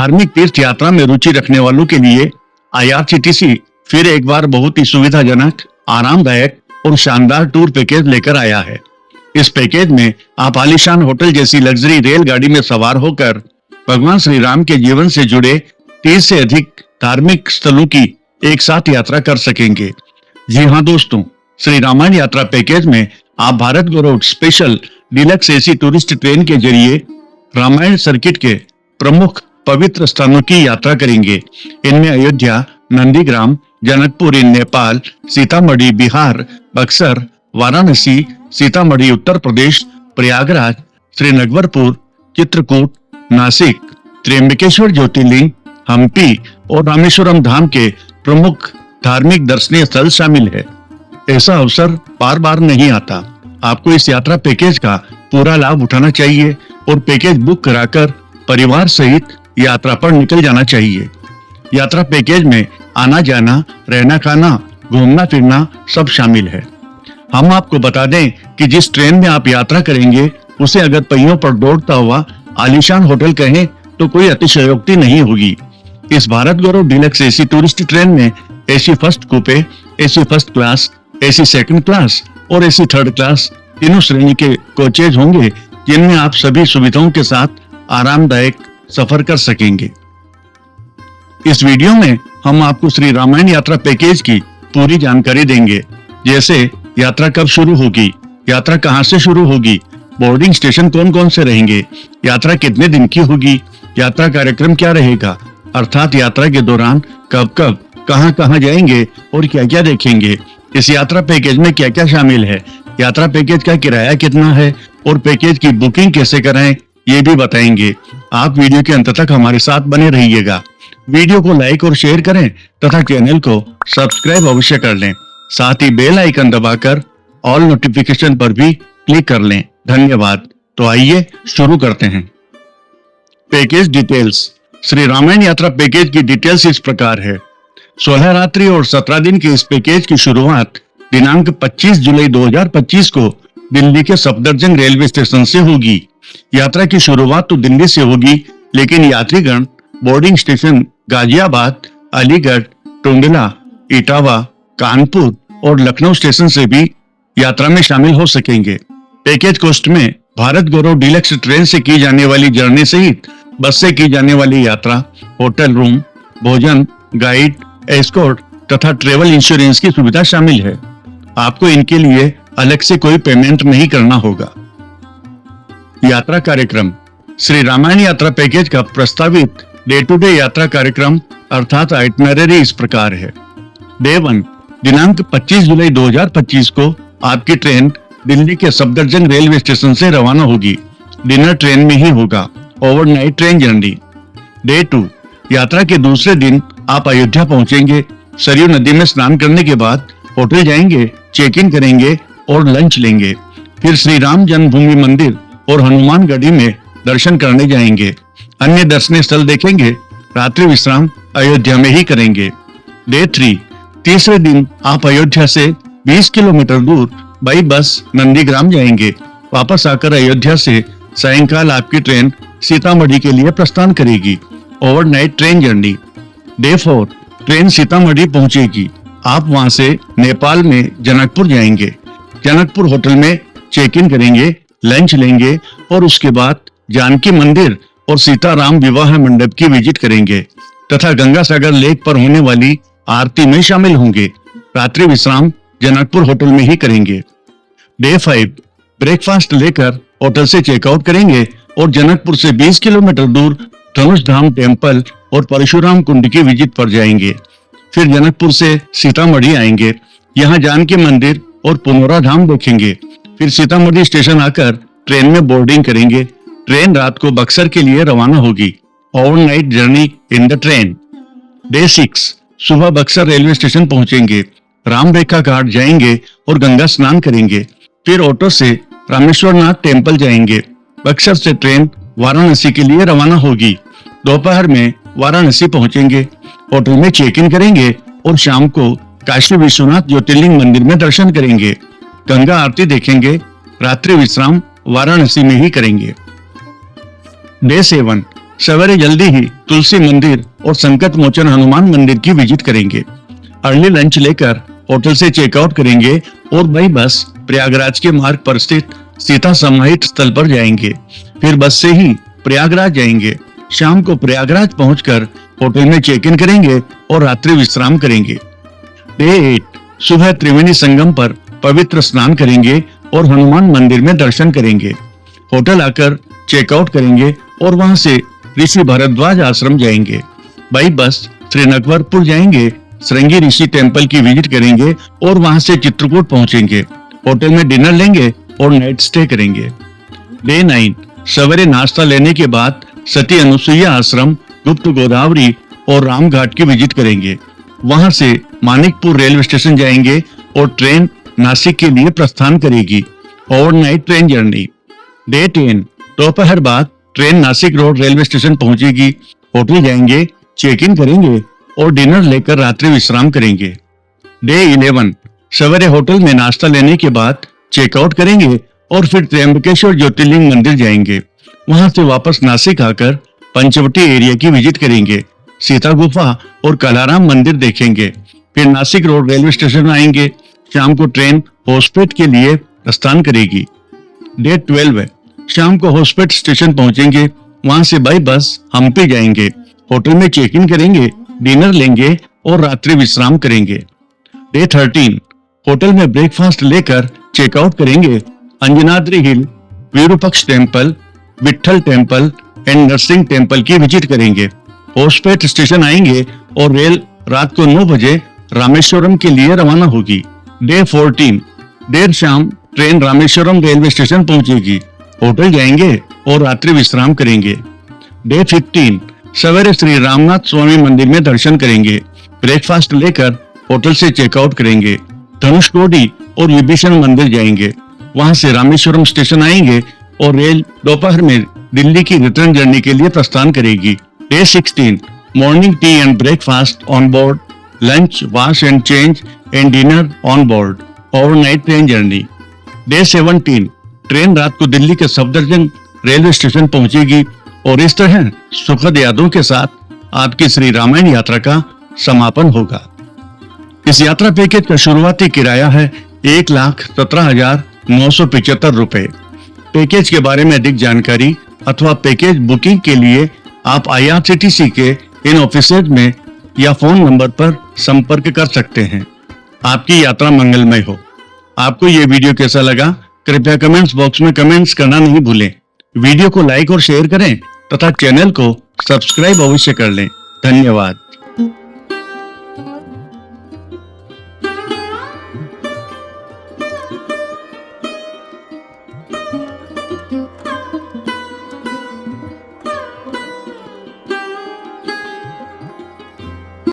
धार्मिक तीर्थ यात्रा में रुचि रखने वालों के लिए IRCTC फिर एक बार बहुत ही सुविधाजनक, आरामदायक और शानदार टूर पैकेज लेकर आया है। इस पैकेज में आप आलीशान होटल जैसी लग्जरी रेलगाड़ी में सवार होकर भगवान श्री राम के जीवन से जुड़े 30 से अधिक धार्मिक स्थलों की एक साथ यात्रा कर सकेंगे। जी हाँ दोस्तों, श्री रामायण यात्रा पैकेज में आप Bharat Gaurav special deluxe AC tourist train के जरिए रामायण सर्किट के प्रमुख पवित्र स्थानों की यात्रा करेंगे। इनमें अयोध्या, नंदीग्राम, जनकपुर इन नेपाल, सीतामढ़ी बिहार, बक्सर, वाराणसी, सीतामढ़ी उत्तर प्रदेश, प्रयागराज, श्रीनगरपुर, चित्रकूट, नासिक, त्र्यंबकेश्वर ज्योतिर्लिंग, हम्पी और रामेश्वरम धाम के प्रमुख धार्मिक दर्शनीय स्थल शामिल है। ऐसा अवसर बार बार नहीं आता। आपको इस यात्रा पैकेज का पूरा लाभ उठाना चाहिए और पैकेज बुक कराकर परिवार सहित यात्रा पर निकल जाना चाहिए। यात्रा पैकेज में आना जाना, रहना खाना, घूमना फिरना सब शामिल है। हम आपको बता दें कि जिस ट्रेन में आप यात्रा करेंगे उसे अगर पहियों पर दौड़ता हुआ आलीशान होटल कहें तो कोई अतिशयोक्ति नहीं होगी। इस भारत गौरव डिलक्स AC टूरिस्ट ट्रेन में AC फर्स्ट कूपे, AC first class, AC second class और AC थर्ड क्लास तीनों श्रेणी के कोचेज होंगे, जिनमें आप सभी सुविधाओं के साथ आरामदायक सफर कर सकेंगे। इस वीडियो में हम आपको श्री रामायण यात्रा पैकेज की पूरी जानकारी देंगे, जैसे यात्रा कब शुरू होगी, यात्रा कहां से शुरू होगी, बोर्डिंग स्टेशन कौन कौन से रहेंगे, यात्रा कितने दिन की होगी, यात्रा कार्यक्रम क्या रहेगा, अर्थात यात्रा के दौरान कब कब कहां कहां जाएंगे और क्या क्या देखेंगे, इस यात्रा पैकेज में क्या क्या शामिल है, यात्रा पैकेज का किराया कितना है और पैकेज की बुकिंग कैसे कराएं, ये भी बताएंगे। आप वीडियो के अंत तक हमारे साथ बने रहिएगा। वीडियो को लाइक और शेयर करें तथा चैनल को सब्सक्राइब अवश्य कर लें। साथ ही बेल आइकन दबाकर ऑल नोटिफिकेशन पर भी क्लिक कर लें। धन्यवाद। तो आइए शुरू करते हैं। Package details. श्री रामायण यात्रा पैकेज की डिटेल्स इस प्रकार है। 16 रात्रि और 17 दिन के इस पैकेज की शुरुआत दिनांक 25 जुलाई 2025 को दिल्ली के सफदरजंग रेलवे स्टेशन से होगी। यात्रा की शुरुआत तो दिल्ली से होगी, लेकिन यात्रीगण बोर्डिंग स्टेशन गाजियाबाद, अलीगढ़, टुंडला, इटावा, कानपुर और लखनऊ स्टेशन से भी यात्रा में शामिल हो सकेंगे। पैकेज कॉस्ट में भारत गौरव डिलक्स ट्रेन से की जाने वाली जर्नी सहित बस से की जाने वाली यात्रा, होटल रूम, भोजन, गाइड, एस्कॉर्ट तथा ट्रेवल इंश्योरेंस की सुविधा शामिल है। आपको इनके लिए अलग से कोई पेमेंट नहीं करना होगा। यात्रा कार्यक्रम। श्री रामायण यात्रा पैकेज का प्रस्तावित डे टू डे यात्रा कार्यक्रम अर्थात आइटनरी इस प्रकार है। डे 1 दिनांक 25 जुलाई 2025 को आपकी ट्रेन दिल्ली के सफदरजंग रेलवे स्टेशन से रवाना होगी। डिनर ट्रेन में ही होगा। Overnight train journey. डे 2 यात्रा के दूसरे दिन आप अयोध्या पहुंचेंगे। सरयू नदी में स्नान करने के बाद होटल जाएंगे, चेक इन करेंगे और लंच लेंगे। फिर श्री राम जन्मभूमि मंदिर और हनुमानगढ़ी में दर्शन करने जाएंगे। अन्य दर्शनीय स्थल देखेंगे। रात्रि विश्राम अयोध्या में ही करेंगे। डे 3 तीसरे दिन आप अयोध्या से 20 किलोमीटर दूर बाई बस नंदीग्राम जाएंगे। वापस आकर अयोध्या से सायंकाल आपकी ट्रेन सीतामढ़ी के लिए प्रस्थान करेगी। Overnight train journey. Day 4 train Sitamarhi पहुंचेगी। आप वहां से नेपाल में जनकपुर जाएंगे। जनकपुर होटल में चेक इन करेंगे, लंच लेंगे और उसके बाद जानकी मंदिर और सीताराम विवाह मंडप की विजिट करेंगे तथा गंगा सागर लेक पर होने वाली आरती में शामिल होंगे। रात्रि विश्राम जनकपुर होटल में ही करेंगे। डे 5 ब्रेकफास्ट लेकर होटल से चेकआउट करेंगे और जनकपुर से 20 किलोमीटर दूर धनुष धाम टेम्पल और परशुराम कुंड की विजिट पर जाएंगे। फिर जनकपुर से सीतामढ़ी आएंगे। यहाँ जानकी मंदिर और पुनौरा धाम देखेंगे। फिर सीतामढ़ी स्टेशन आकर ट्रेन में बोर्डिंग करेंगे। ट्रेन रात को बक्सर के लिए रवाना होगी। Overnight journey in the train. Day 6 सुबह बक्सर रेलवे स्टेशन पहुंचेंगे। राम रेखा घाट जाएंगे और गंगा स्नान करेंगे। फिर ऑटो से रामेश्वरनाथ टेम्पल जाएंगे। बक्सर से ट्रेन वाराणसी के लिए रवाना होगी। दोपहर में वाराणसी पहुंचेंगे। होटल में चेक इन करेंगे और शाम को काशी विश्वनाथ ज्योतिर्लिंग मंदिर में दर्शन करेंगे। गंगा आरती देखेंगे। रात्रि विश्राम वाराणसी में ही करेंगे। डे 7 सवेरे जल्दी ही तुलसी मंदिर और संकट मोचन हनुमान मंदिर की विजिट करेंगे। अर्ली लंच लेकर होटल से चेकआउट करेंगे और बाई बस प्रयागराज के मार्ग पर स्थित सीता समाहित स्थल पर जाएंगे। फिर बस से ही प्रयागराज जाएंगे। शाम को प्रयागराज पहुंचकर होटल में चेक इन करेंगे और रात्रि विश्राम करेंगे। डे 8 सुबह त्रिवेणी संगम पर पवित्र स्नान करेंगे और हनुमान मंदिर में दर्शन करेंगे। होटल आकर चेकआउट करेंगे और वहां से ऋषि भरद्वाज आश्रम जाएंगे। बाई बस श्रीनगरपुर जाएंगे। श्रृंगी ऋषि टेम्पल की विजिट करेंगे और वहां से चित्रकूट पहुंचेंगे। होटल में डिनर लेंगे और नाइट स्टे करेंगे। डे 9 सवेरे नाश्ता लेने के बाद सती अनुसुईया आश्रम, गुप्त गोदावरी और रामघाट की विजिट करेंगे। वहां से मानिकपुर रेलवे स्टेशन जाएंगे और ट्रेन नासिक के लिए प्रस्थान करेगी। Overnight train journey. डे 10 दोपहर बाद train Nashik road railway station पहुंचेगी। होटल जाएंगे, चेक इन करेंगे और डिनर लेकर रात्रि विश्राम करेंगे। डे 11 सवेरे होटल में नाश्ता लेने के बाद चेकआउट करेंगे और फिर त्र्यंबकेश्वर ज्योतिर्लिंग मंदिर जाएंगे। वहां से वापस नासिक आकर पंचवटी एरिया की विजिट करेंगे। सीता गुफा और कलाराम मंदिर देखेंगे। फिर नासिक रोड रेलवे स्टेशन आएंगे। शाम को ट्रेन होसपेट के लिए प्रस्थान करेगी। डे 12 शाम को होसपेट स्टेशन पहुंचेंगे। वहां से बाई बस हम्पी जाएंगे। होटल में चेक इन करेंगे, डिनर लेंगे और रात्रि विश्राम करेंगे। डे 13 होटल में ब्रेकफास्ट लेकर चेकआउट करेंगे। Anjanadri hill, Virupaksha temple, Vitthal temple and Narasimha temple की विजिट करेंगे। होसपेट स्टेशन आएंगे और रेल रात को 9 बजे रामेश्वरम के लिए रवाना होगी। डे 14 देर शाम ट्रेन रामेश्वरम रेलवे स्टेशन पहुंचेगी। होटल जाएंगे और रात्रि विश्राम करेंगे। डे 15 सवेरे श्री रामनाथ स्वामी मंदिर में दर्शन करेंगे। ब्रेकफास्ट लेकर होटल से चेकआउट करेंगे। धनुषकोडी और विभीषण मंदिर जाएंगे। वहां से रामेश्वरम स्टेशन आएंगे और रेल दोपहर में दिल्ली की रिटर्न जर्नी के लिए प्रस्थान करेगी। Day 16 morning tea and breakfast on board, lunch, wash and change and dinner on board. Overnight train journey. Day 17 train रात को दिल्ली के सफदरजंग रेलवे स्टेशन पहुंचेगी और इस तरह सुखद यादों के साथ आपकी श्री रामायण यात्रा का समापन होगा। इस यात्रा पैकेज का शुरुआती किराया है 1,17,975 रुपए। पैकेज के बारे में अधिक जानकारी अथवा पैकेज बुकिंग के लिए आप IRCTC के इन ऑफिसेज में या फोन नंबर पर संपर्क कर सकते हैं। आपकी यात्रा मंगलमय हो। आपको ये वीडियो कैसा लगा, कृपया कमेंट्स बॉक्स में कमेंट्स करना नहीं भूलें। वीडियो को लाइक और शेयर करें तथा चैनल को सब्सक्राइब अवश्य कर लें। धन्यवाद।